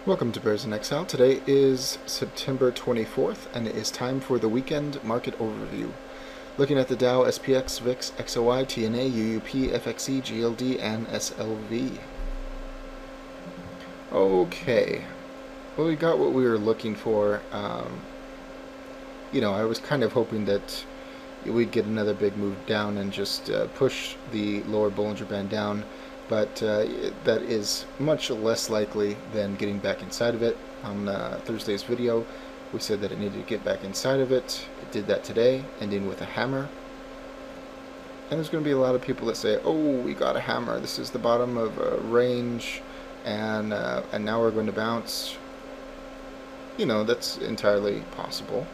Welcome to Bears in Exile. Today is September 24th, and it is time for the weekend market overview. Looking at the Dow, SPX, VIX, XOI, TNA, UUP, FXE, GLD, and SLV. Okay, well, we got what we were looking for. I was kind of hoping that we'd get another big move down and just push the lower Bollinger Band down, but that is much less likely than getting back inside of it. On Thursday's video, we said that it needed to get back inside of it. It did that today, ending with a hammer. And there's going to be a lot of people that say, oh, we got a hammer. This is the bottom of a range, and now we're going to bounce. That's entirely possible.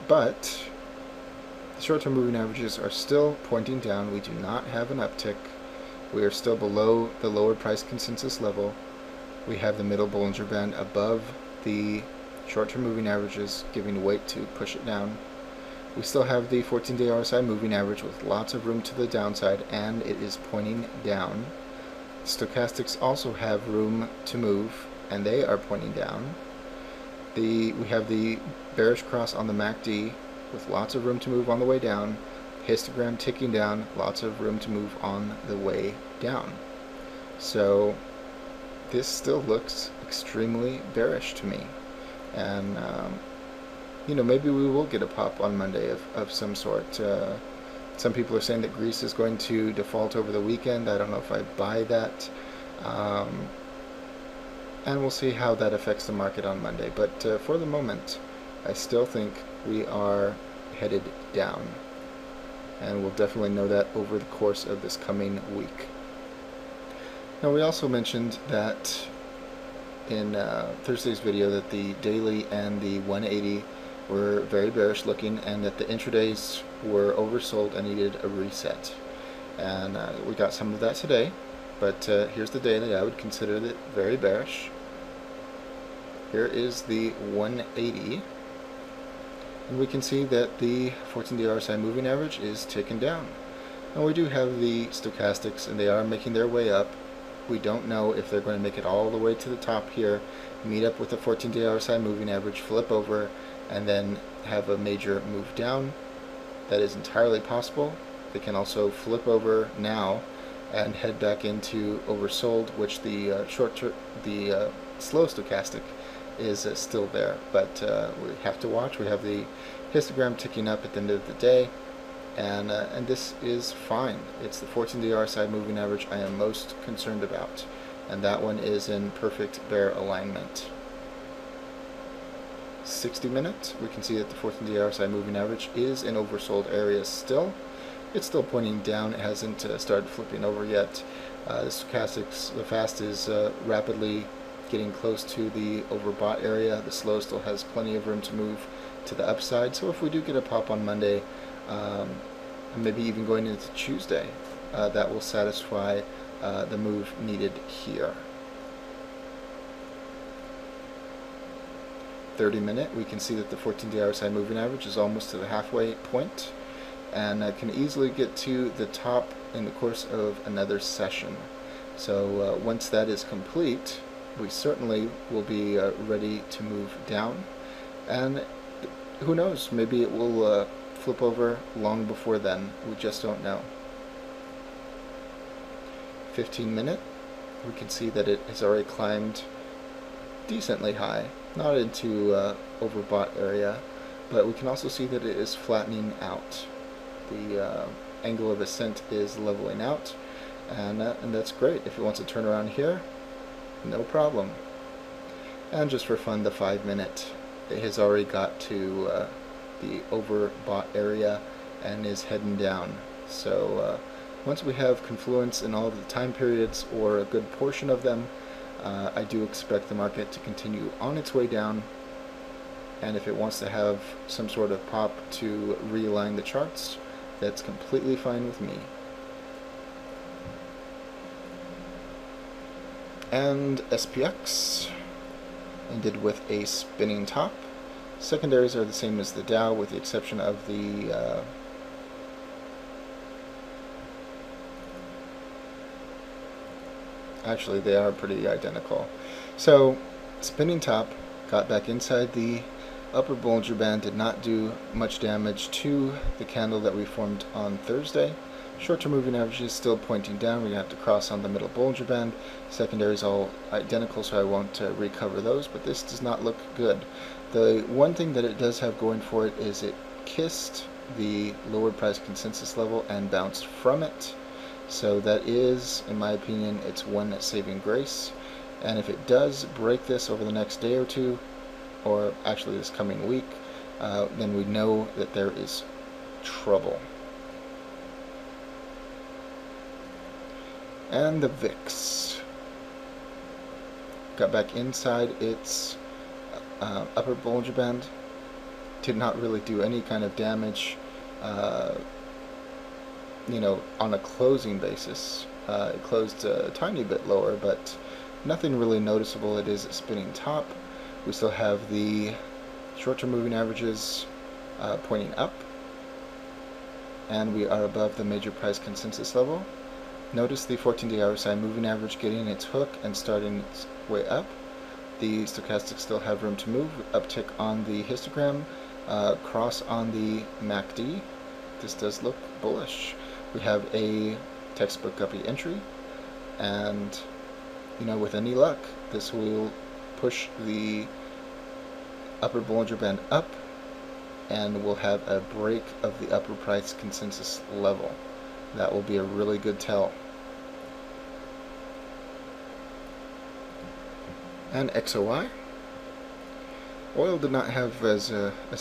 But the short-term moving averages are still pointing down. We do not have an uptick. We are still below the lower price consensus level. We have the middle Bollinger Band above the short-term moving averages, giving weight to push it down. We still have the 14-day RSI moving average with lots of room to the downside, and it is pointing down. Stochastics also have room to move, and they are pointing down. We have the bearish cross on the MACD with lots of room to move on the way down. Histogram ticking down, lots of room to move on the way down. So this still looks extremely bearish to me. And, maybe we will get a pop on Monday of some sort. Some people are saying that Greece is going to default over the weekend. I don't know if I buy that. And we'll see how that affects the market on Monday. But for the moment, I still think we are headed down. And we'll definitely know that over the course of this coming week. Now, we also mentioned that in Thursday's video that the daily and the 180 were very bearish looking, and that the intradays were oversold and needed a reset. And we got some of that today, but here's the daily. I would consider it very bearish. Here is the 180. And we can see that the 14-day RSI moving average is ticking down. Now we do have the stochastics, and they are making their way up. We don't know if they're going to make it all the way to the top here, meet up with the 14-day RSI moving average, flip over, and then have a major move down. That is entirely possible. They can also flip over now and head back into oversold, which the slow stochastic is still there, but we have to watch. We have the histogram ticking up at the end of the day, and this is fine. It's the 14-day RSI moving average I am most concerned about, and that one is in perfect bear alignment. 60-minute, we can see that the 14-day RSI moving average is in oversold areas still. It's still pointing down. It hasn't started flipping over yet. The stochastics, the fast is rapidly getting close to the overbought area. The slow still has plenty of room to move to the upside. So if we do get a pop on Monday, and maybe even going into Tuesday, that will satisfy the move needed here. 30-minute, we can see that the 14-day RSI moving average is almost to the halfway point, and can easily get to the top in the course of another session. So once that is complete, we certainly will be ready to move down, and who knows, maybe it will flip over long before then. We just don't know. 15-minute, we can see that it has already climbed decently high, not into overbought area, but we can also see that it is flattening out. The angle of ascent is leveling out, and that's great. If it wants to turn around here, no problem. And just for fun, the 5-minute, it has already got to the overbought area and is heading down. So once we have confluence in all of the time periods, or a good portion of them, I do expect the market to continue on its way down. And if it wants to have some sort of pop to realign the charts, that's completely fine with me. And SPX ended with a spinning top. Secondaries are the same as the Dow, with the exception of the actually they are pretty identical. So spinning top, got back inside the upper Bollinger Band, did not do much damage to the candle that we formed on Thursday. Short-term moving average is still pointing down. We're going to have to cross on the middle Bollinger Band. Secondary is all identical, so I won't recover those, but this does not look good. The one thing that it does have going for it is it kissed the lower price consensus level and bounced from it. So that is, in my opinion, its one saving grace. And if it does break this over the next day or two, or actually this coming week, then we know that there is trouble. And the VIX got back inside its upper Bollinger Band. Did not really do any kind of damage, on a closing basis. It closed a tiny bit lower, but nothing really noticeable. It is a spinning top. We still have the short-term moving averages pointing up, and we are above the major price consensus level. Notice the 14-day RSI moving average getting its hook and starting its way up. The stochastics still have room to move. Uptick on the histogram, cross on the MACD. This does look bullish. We have a textbook guppy entry, and with any luck, this will push the upper Bollinger Band up, and we'll have a break of the upper price consensus level. That will be a really good tell. And XOI. Oil did not have as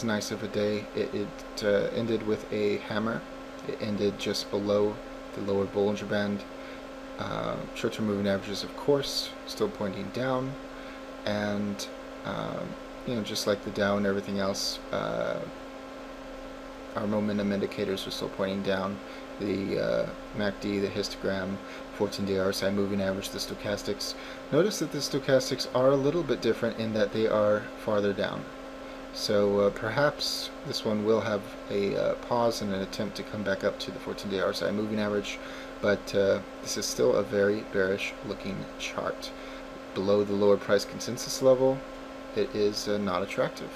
nice of a day. It ended with a hammer. It ended just below the lower Bollinger Band. Short-term moving averages, of course, still pointing down, and just like the Dow and everything else, our momentum indicators are still pointing down. The MACD, the histogram, 14-day RSI moving average, the stochastics. Notice that the stochastics are a little bit different in that they are farther down. So perhaps this one will have a pause and an attempt to come back up to the 14-day RSI moving average, but this is still a very bearish looking chart. Below the lower price consensus level, it is not attractive.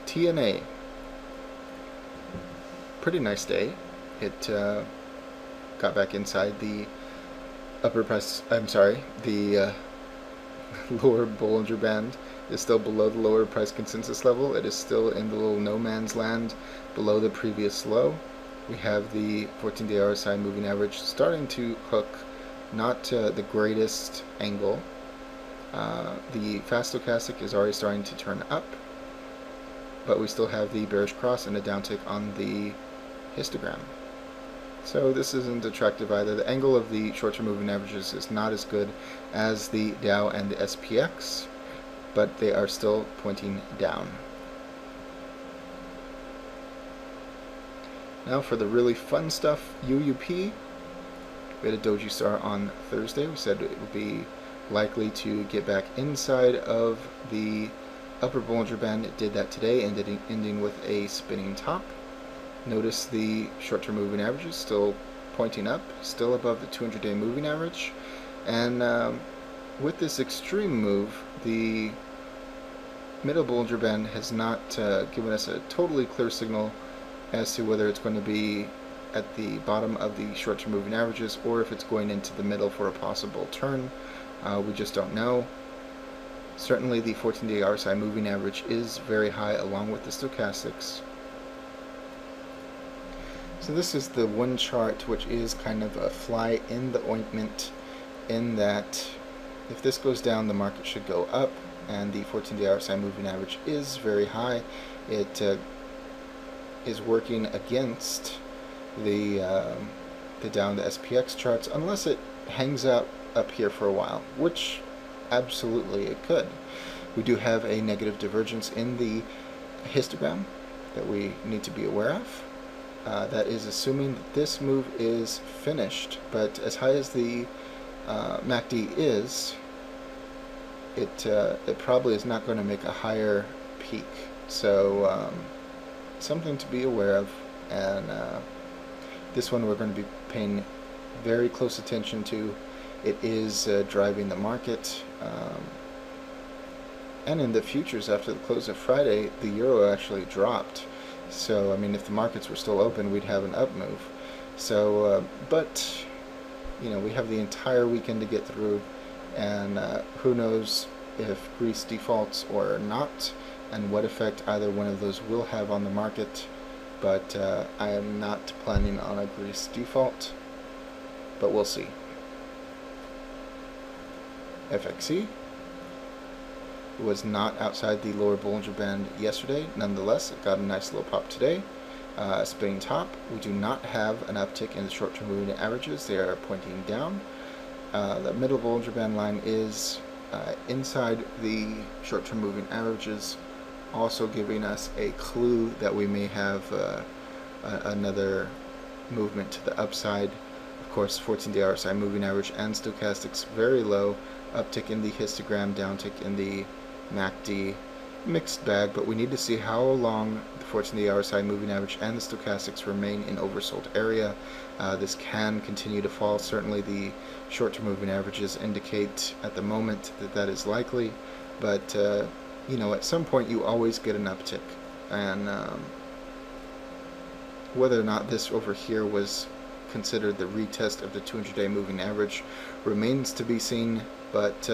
TNA. Pretty nice day. It got back inside the upper price, the lower Bollinger Band is still below the lower price consensus level. It is still in the little no man's land below the previous low. We have the 14-day RSI moving average starting to hook, not the greatest angle. The fast stochastic is already starting to turn up, but we still have the bearish cross and a downtick on the histogram. So this isn't attractive either. The angle of the short-term moving averages is not as good as the Dow and the SPX, but they are still pointing down. Now for the really fun stuff, UUP. We had a doji star on Thursday. We said it would be likely to get back inside of the upper Bollinger Band. It did that today, ending with a spinning top. Notice the short-term moving averages still pointing up, still above the 200-day moving average. And with this extreme move, the middle Bollinger Band has not given us a totally clear signal as to whether it's going to be at the bottom of the short-term moving averages or if it's going into the middle for a possible turn. We just don't know. Certainly the 14-day RSI moving average is very high along with the stochastics. So this is the one chart which is kind of a fly in the ointment, in that if this goes down, the market should go up, and the 14-day RSI moving average is very high. It is working against the Dow and the SPX charts, unless it hangs out up here for a while, which absolutely it could. We do have a negative divergence in the histogram that we need to be aware of. That is assuming that this move is finished, but as high as the MACD is, it probably is not going to make a higher peak. So something to be aware of, and this one we're going to be paying very close attention to. it is driving the market. And in the futures after the close of Friday, the euro actually dropped. So, I mean, if the markets were still open, we'd have an up move. So, but, you know, we have the entire weekend to get through, and who knows if Greece defaults or not, and what effect either one of those will have on the market. But I am not planning on a Greece default, but we'll see. FXE was not outside the lower Bollinger Band yesterday. Nonetheless, it got a nice little pop today. Spinning top. We do not have an uptick in the short-term moving averages. They are pointing down. The middle Bollinger Band line is inside the short-term moving averages, also giving us a clue that we may have another movement to the upside. Of course, 14-day RSI moving average and stochastics very low. Uptick in the histogram, downtick in the MACD, mixed bag, but we need to see how long the 14-day RSI moving average and the stochastics remain in oversold area. This can continue to fall. Certainly the short-term moving averages indicate at the moment that that is likely, but you know, at some point you always get an uptick, and whether or not this over here was considered the retest of the 200-day moving average remains to be seen, but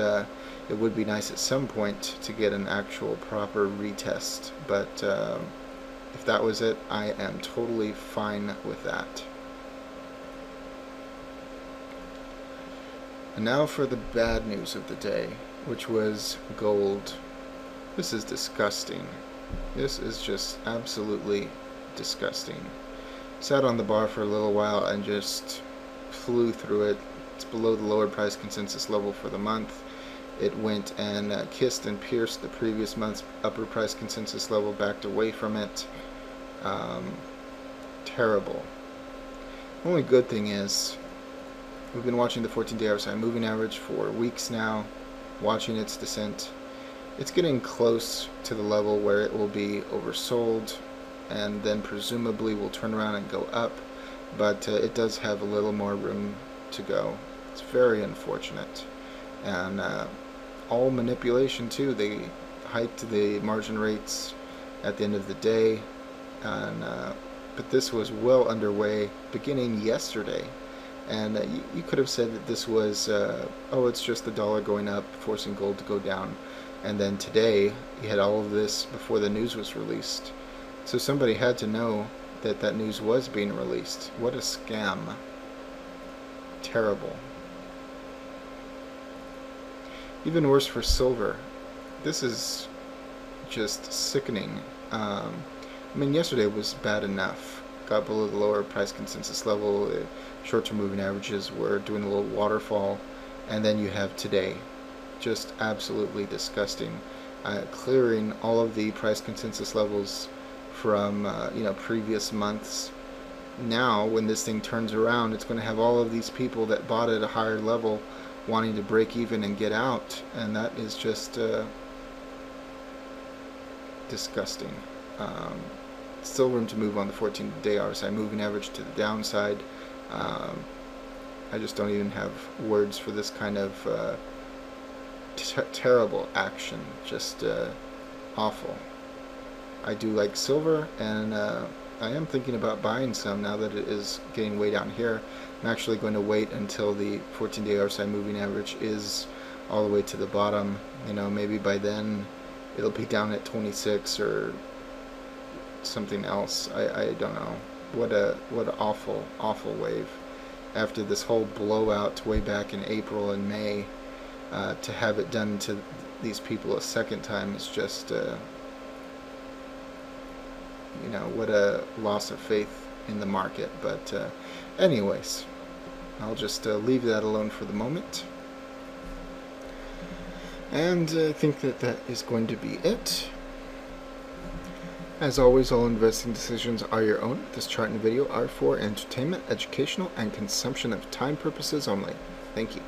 it would be nice at some point to get an actual proper retest. But if that was it, I am totally fine with that. And now for the bad news of the day, which was gold. This is disgusting. This is just absolutely disgusting. Sat on the bar for a little while and just flew through it. It's below the lower price consensus level for the month. It went and kissed and pierced the previous month's upper price consensus level, backed away from it. Terrible. Only good thing is we've been watching the 14-day RSI moving average for weeks now, watching its descent. It's getting close to the level where it will be oversold, and then presumably will turn around and go up, but it does have a little more room to go. It's very unfortunate, and all manipulation too. They hiked the margin rates at the end of the day, and but this was well underway beginning yesterday, and you could have said that this was oh, it's just the dollar going up forcing gold to go down, and then today you had all of this before the news was released. So somebody had to know that that news was being released. What a scam. Terrible. Even worse for silver. This is just sickening. I mean, yesterday was bad enough. Got below the lower price consensus level. Short-term moving averages were doing a little waterfall. And then you have today. Just absolutely disgusting. Clearing all of the price consensus levels from you know, previous months. Now when this thing turns around, it's going to have all of these people that bought at a higher level wanting to break even and get out, and that is just disgusting. Still room to move on the 14-day RSI moving average to the downside. I just don't even have words for this kind of terrible action. Just awful. I do like silver, and I am thinking about buying some now that it is getting way down here. I'm actually going to wait until the 14-day RSI moving average is all the way to the bottom. You know, maybe by then it'll be down at 26 or something else. I don't know. What an awful wave. After this whole blowout way back in April and May, to have it done to these people a second time is just you know, what a loss of faith in the market. But anyways, I'll just leave that alone for the moment, and I think that that is going to be it. As always, all investing decisions are your own. This chart and video are for entertainment, educational, and consumption of time purposes only. Thank you.